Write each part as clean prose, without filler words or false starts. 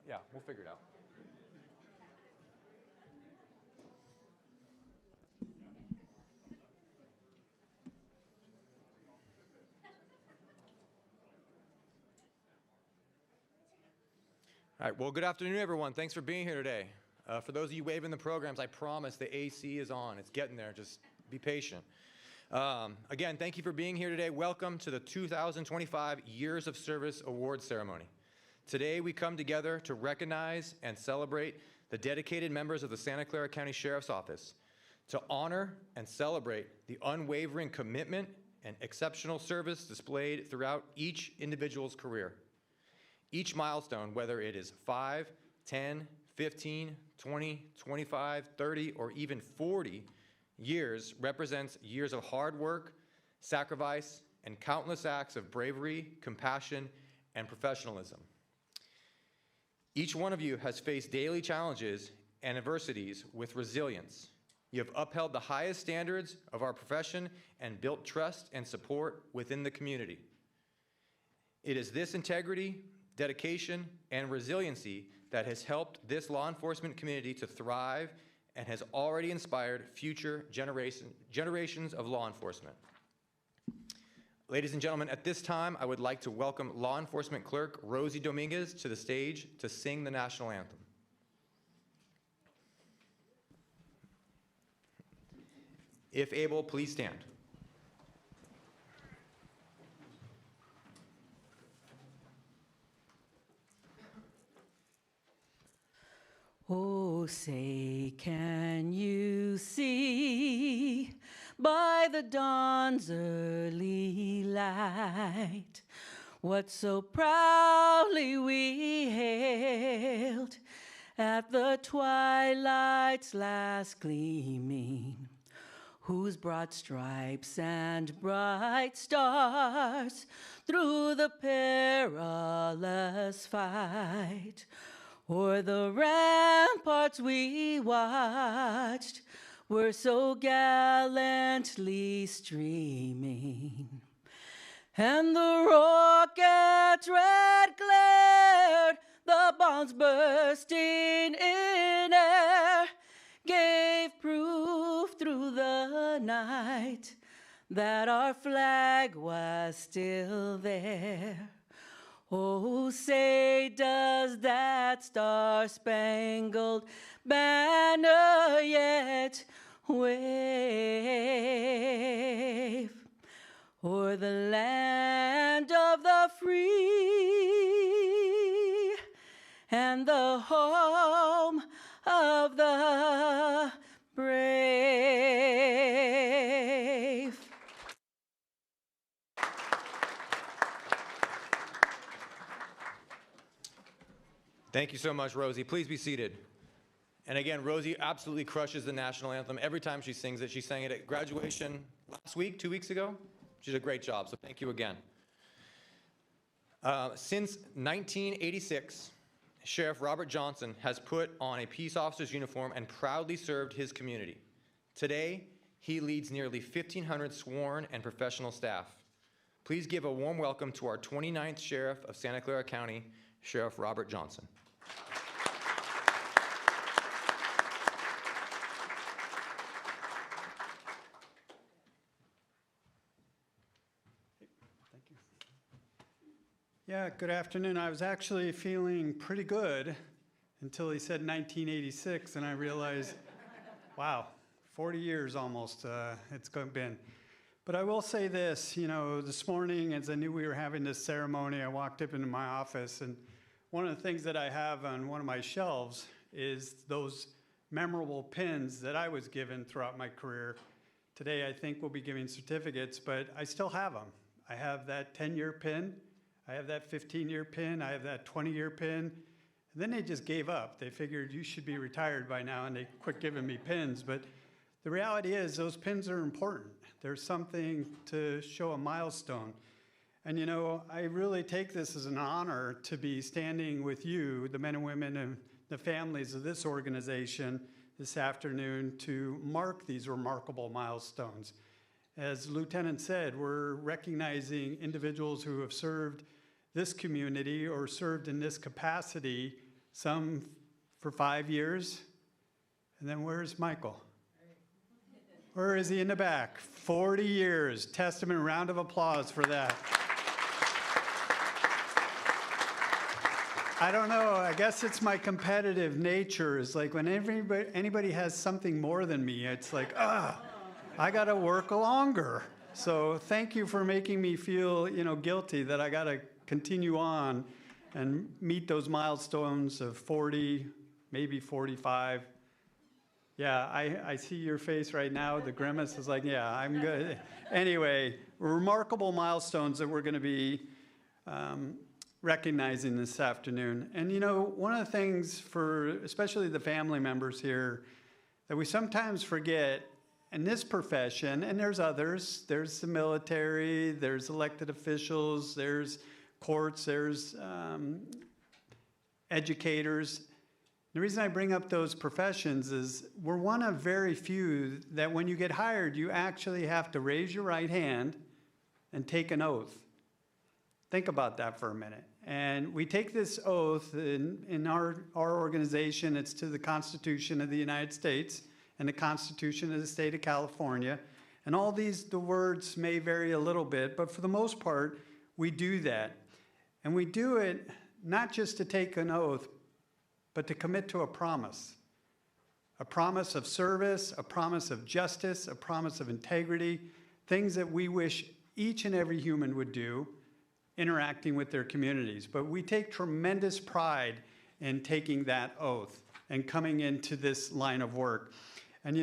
Yeah, we'll figure it out. All right, well, good afternoon, everyone. Thanks for being here today. For those of you waving the programs, I promise the AC is on. It's getting there. Just be patient. Again, thank you for being here today. Welcome to the 2025 Years of Service Awards Ceremony. Today, we come together to recognize and celebrate the dedicated members of the Santa Clara County Sheriff's Office, to honor and celebrate the unwavering commitment and exceptional service displayed throughout each individual's career. Each milestone, whether it is 5, 10, 15, 20, 25, 30, or even 40 years, represents years of hard work, sacrifice, and countless acts of bravery, compassion, and professionalism. Each one of you has faced daily challenges and adversities with resilience. You have upheld the highest standards of our profession and built trust and support within the community. It is this integrity, dedication, and resiliency that has helped this law enforcement community to thrive and has already inspired future generations of law enforcement. Ladies and gentlemen, at this time, I would like to welcome Law Enforcement Clerk Rosie Dominguez to the stage to sing the national anthem. If able, please stand. Oh, say, can you see by the dawn's early light what so proudly we hailed at the twilight's last gleaming, whose broad stripes and bright stars through the perilous fight o'er the ramparts we watched were so gallantly streaming, and the rocket's red glared, the bombs bursting in air, gave proof through the night that our flag was still there. Oh, say, does that star-spangled banner yet wave o'er the land of the free and the home of the brave? Thank you so much, Rosie. Please be seated. And again, Rosie absolutely crushes the national anthem every time she sings it. She sang it at graduation last week, 2 weeks ago. She did a great job, so thank you again. Since 1986, Sheriff Robert Johnson has put on a peace officer's uniform and proudly served his community. Today, he leads nearly 1,500 sworn and professional staff. Please give a warm welcome to our 29th Sheriff of Santa Clara County, Sheriff Robert Johnson. Yeah, good afternoon. I was actually feeling pretty good until he said 1986, and I realized, wow, 40 years almost it's been. But I will say this, this morning as I knew we were having this ceremony, I walked up into my office, and one of the things that I have on one of my shelves is those memorable pins that I was given throughout my career. Today I think we'll be giving certificates, but I still have them. I have that 10-year pin. I have that 15-year pin, I have that 20-year pin, and then they just gave up. They figured you should be retired by now, and they quit giving me pins. But the reality is those pins are important. There's something to show a milestone. And I really take this as an honor to be standing with you, the men and women and the families of this organization this afternoon to mark these remarkable milestones. As the Lieutenant said, we're recognizing individuals who have served this community or served in this capacity some for 5 years. And then where's Michael? Where is he in the back? 40 years. Testament, round of applause for that. I don't know, I guess it's my competitive nature. It's like when anybody has something more than me, it's like, I gotta work longer. So thank you for making me feel, guilty that I gotta continue on and meet those milestones of 40, maybe 45. Yeah, I see your face right now. The grimace is like, yeah, I'm good. Anyway, remarkable milestones that we're going to be recognizing this afternoon. And one of the things for especially the family members here that we sometimes forget in this profession, and there's others, there's the military, there's elected officials, there's courts, there's educators. The reason I bring up those professions is we're one of very few that when you get hired, you actually have to raise your right hand and take an oath. Think about that for a minute. And we take this oath in our organization. It's to the Constitution of the United States and the Constitution of the state of California. And all the words may vary a little bit, but for the most part, we do that. And we do it not just to take an oath, but to commit to a promise of service, a promise of justice, a promise of integrity, things that we wish each and every human would do interacting with their communities. But we take tremendous pride in taking that oath and coming into this line of work. And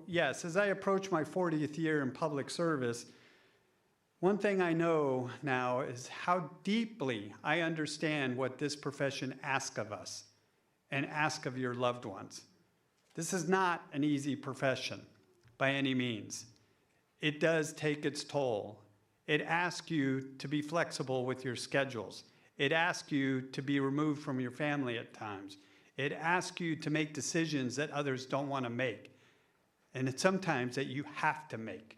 yes, as I approach my 40th year in public service, one thing I know now is how deeply I understand what this profession asks of us and ask of your loved ones. This is not an easy profession by any means. It does take its toll. It asks you to be flexible with your schedules. It asks you to be removed from your family at times. It asks you to make decisions that others don't want to make. And it's sometimes that you have to make.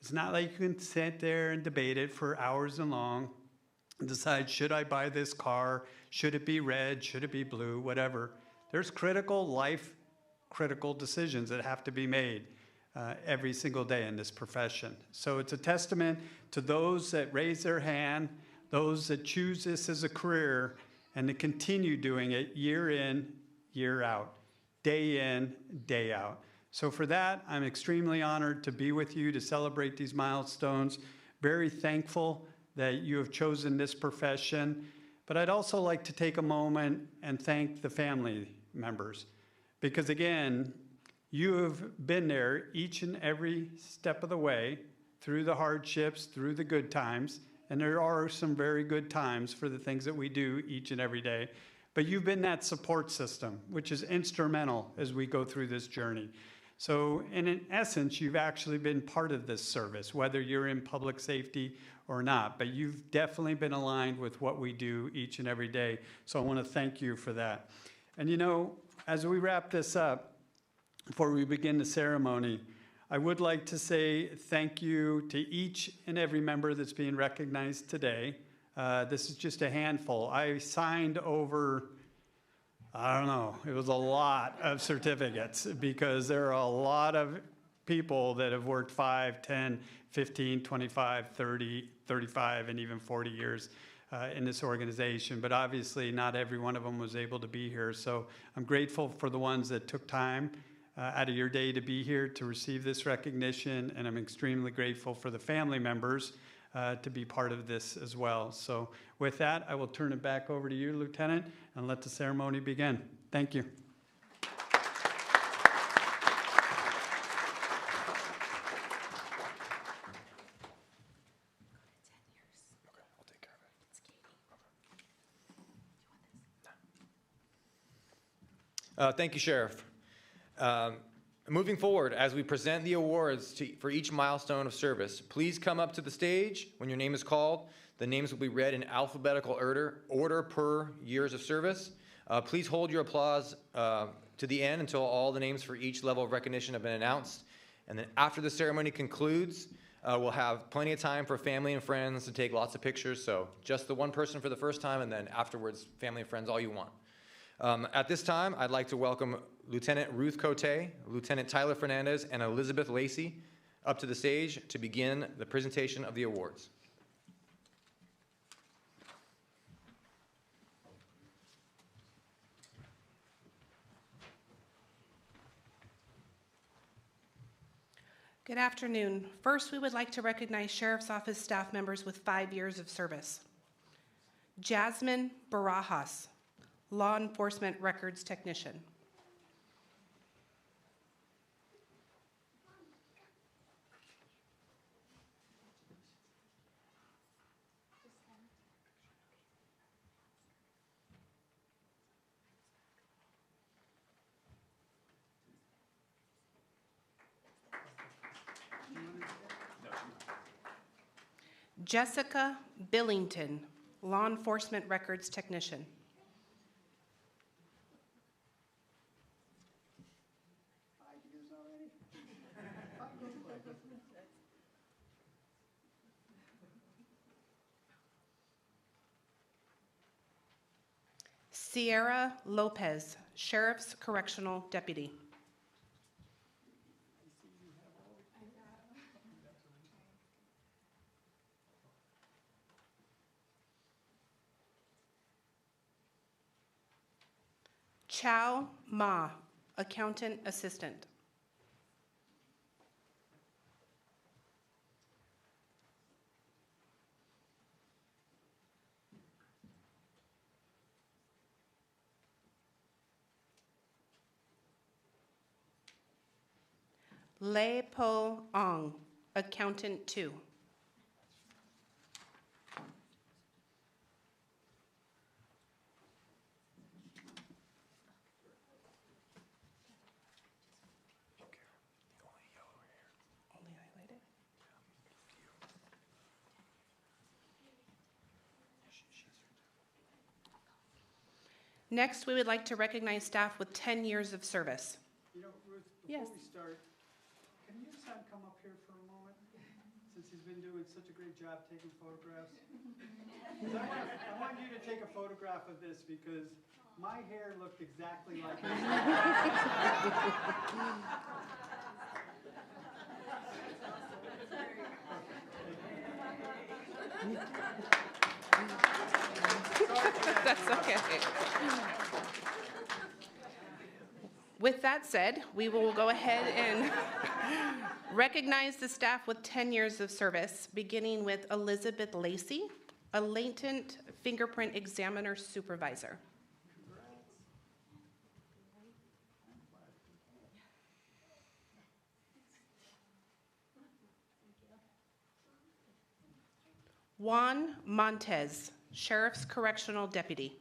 It's not like you can sit there and debate it for hours and long and decide, should I buy this car? Should it be red? Should it be blue? Whatever. There's critical decisions that have to be made every single day in this profession. So it's a testament to those that raise their hand, those that choose this as a career, and to continue doing it year in, year out, day in, day out. So for that, I'm extremely honored to be with you to celebrate these milestones. Very thankful that you have chosen this profession. But I'd also like to take a moment and thank the family members. Because again, you have been there each and every step of the way, through the hardships, through the good times. And there are some very good times for the things that we do each and every day. But you've been that support system, which is instrumental as we go through this journey. So in essence, you've actually been part of this service, whether you're in public safety or not. But you've definitely been aligned with what we do each and every day. So I want to thank you for that. And as we wrap this up, before we begin the ceremony, I would like to say thank you to each and every member that's being recognized today. This is just a handful. I signed over, I don't know, it was a lot of certificates because there are a lot of people that have worked 5, 10, 15, 25, 30, 35, and even 40 years in this organization. But obviously not every one of them was able to be here. So I'm grateful for the ones that took time out of your day to be here to receive this recognition. And I'm extremely grateful for the family members to be part of this as well. So with that, I will turn it back over to you, Lieutenant, and let the ceremony begin. Thank you. Thank you, Sheriff. Moving forward, as we present the awards for each milestone of service, please come up to the stage when your name is called. The names will be read in alphabetical order per years of service. Please hold your applause to the end until all the names for each level of recognition have been announced. And then after the ceremony concludes, we'll have plenty of time for family and friends to take lots of pictures. So just the one person for the first time, and then afterwards, family and friends, all you want. At this time, I'd like to welcome Lieutenant Ruth Cote, Lieutenant Tyler Fernandez, and Elizabeth Lacey up to the stage to begin the presentation of the awards. Good afternoon. First, we would like to recognize Sheriff's Office staff members with 5 years of service. Jasmine Barajas, Law Enforcement Records Technician. Jessica Billington, Law Enforcement Records Technician. Sierra Lopez, Sheriff's Correctional Deputy. Chow Ma, Accountant Assistant. Lei Po Ong, Accountant 2. Only highlighted? Next, we would like to recognize staff with 10 years of service. You know, Ruth, Yes. before we start, can you just have him come up here for a moment? Since he's been doing such a great job taking photographs. 'Cause I want you to take a photograph of this because my hair looked exactly like this. That's okay. With that said, we will go ahead and recognize the staff with 10 years of service, beginning with Elizabeth Lacey, a latent fingerprint examiner supervisor. Juan Montez, Sheriff's Correctional Deputy.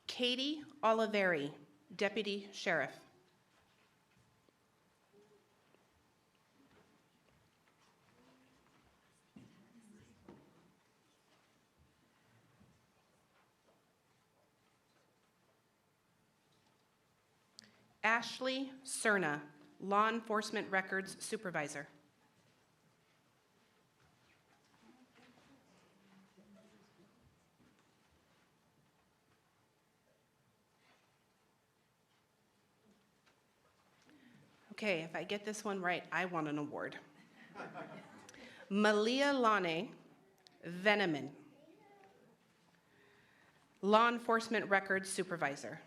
Katie Oliveri, Deputy Sheriff. Ashley Cerna, Law Enforcement Records Supervisor. Okay, if I get this one right, I want an award. Malia Lane Veneman, Law Enforcement Records Supervisor.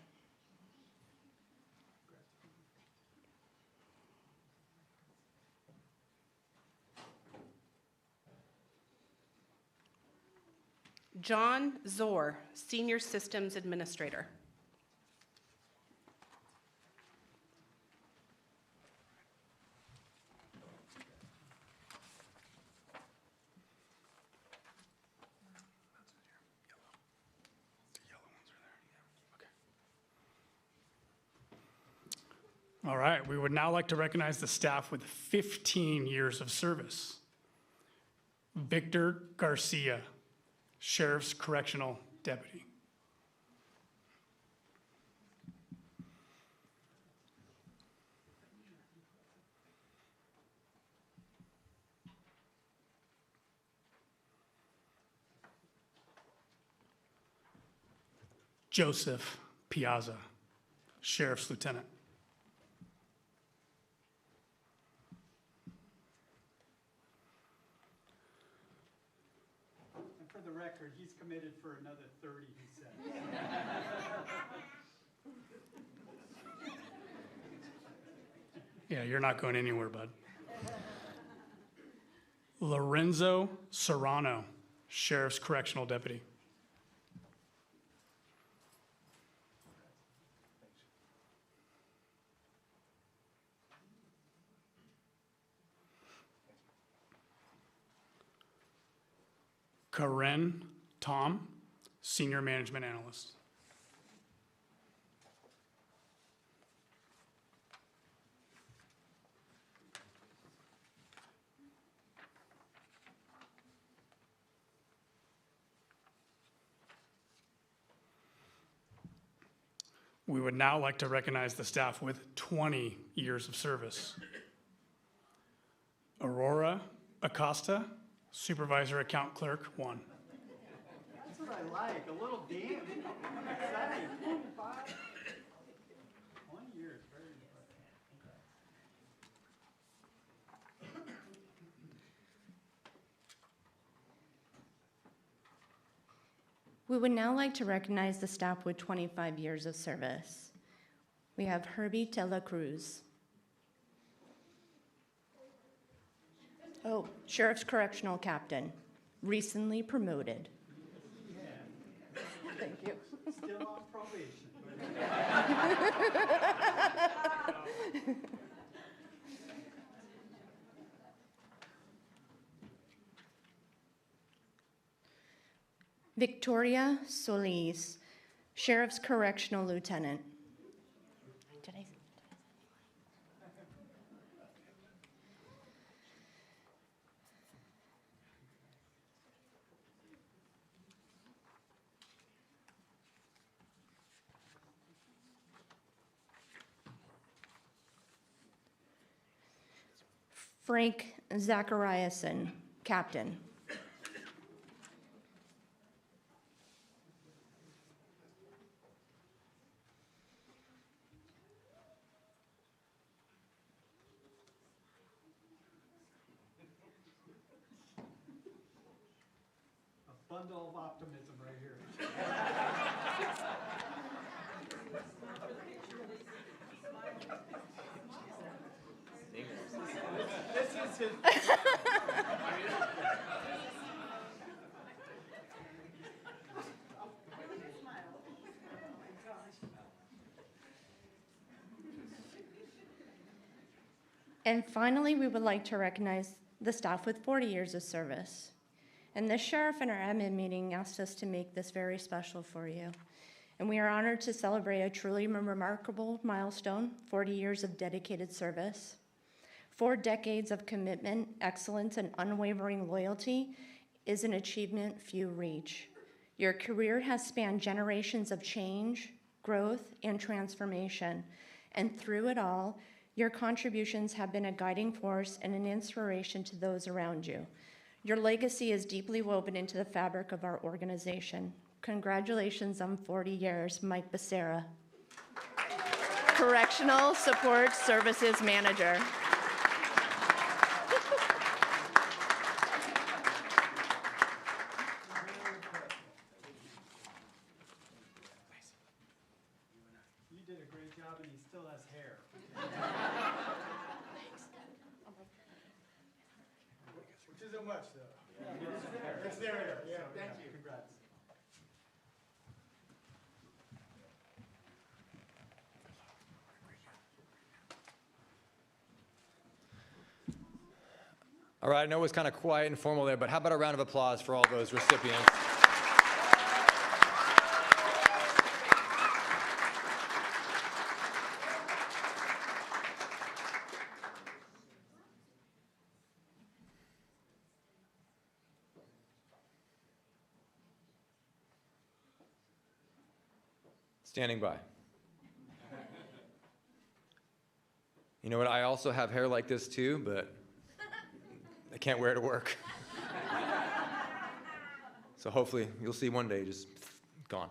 John Zor, Senior Systems Administrator. All right, we would now like to recognize the staff with 15 years of service. Victor Garcia, Sheriff's Correctional Deputy. Joseph Piazza, Sheriff's Lieutenant. And for the record, he's committed for another 30, he said. Yeah, you're not going anywhere, bud. Lorenzo Serrano, Sheriff's Correctional Deputy. Karen Tom, Senior Management Analyst. We would now like to recognize the staff with 20 years of service. Aurora Acosta, Supervisor Account Clerk 1. That's what I like, a little dance. Exciting. 20 years, very impressive. We would now like to recognize the staff with 25 years of service. We have Herbie Tella Cruz. Oh, Sheriff's Correctional Captain, recently promoted. Thank you. Still on probation. Victoria Solis, Sheriff's Correctional Lieutenant. Did I? Frank Zachariason, Captain. A bundle of optimism right here. This is his. And finally, we would like to recognize the staff with 40 years of service. And the sheriff in our admin meeting asked us to make this very special for you. And we are honored to celebrate a truly remarkable milestone, 40 years of dedicated service. 4 decades of commitment, excellence, and unwavering loyalty is an achievement few reach. Your career has spanned generations of change, growth, and transformation. And through it all, your contributions have been a guiding force and an inspiration to those around you. Your legacy is deeply woven into the fabric of our organization. Congratulations on 40 years, Mike Becerra, Correctional Support Services Manager. You did a great job, and he still has hair. Which isn't much, though. It's their hair. Yeah, thank you. Congrats. All right, I know it was kind of quiet and formal there, but how about a round of applause for all those recipients? Standing by. You know what? I also have hair like this too, but I can't wear it to work. So hopefully you'll see one day just gone.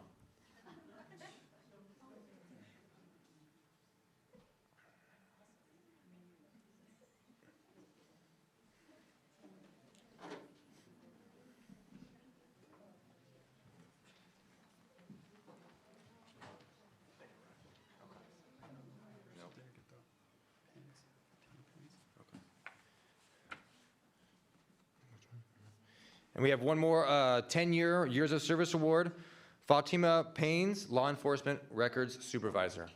And we have one more 10-year Years of Service Award, Fatima Paynes, Law Enforcement Records Supervisor.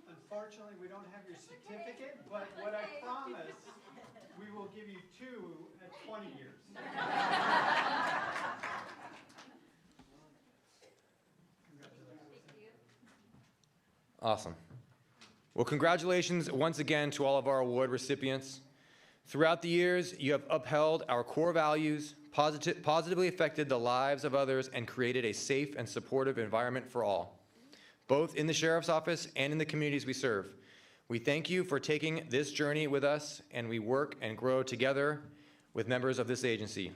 Unfortunately, we don't have your certificate, but what I promise, we will give you 2 at 20 years. Awesome. Well, congratulations once again to all of our award recipients. Throughout the years, you have upheld our core values, positively affected the lives of others, and created a safe and supportive environment for all, both in the Sheriff's Office and in the communities we serve. We thank you for taking this journey with us, and we work and grow together with members of this agency.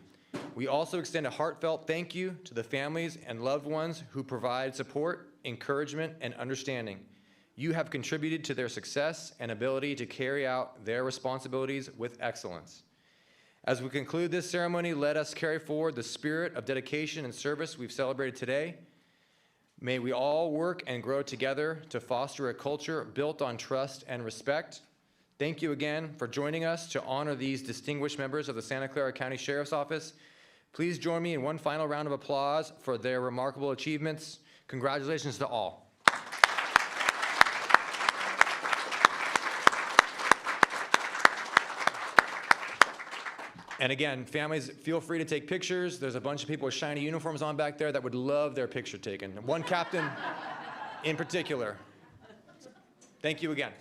We also extend a heartfelt thank you to the families and loved ones who provide support, encouragement, and understanding. You have contributed to their success and ability to carry out their responsibilities with excellence. As we conclude this ceremony, let us carry forward the spirit of dedication and service we've celebrated today. May we all work and grow together to foster a culture built on trust and respect. Thank you again for joining us to honor these distinguished members of the Santa Clara County Sheriff's Office. Please join me in one final round of applause for their remarkable achievements. Congratulations to all. And again, families, feel free to take pictures. There's a bunch of people with shiny uniforms on back there that would love their picture taken. One captain in particular. Thank you again.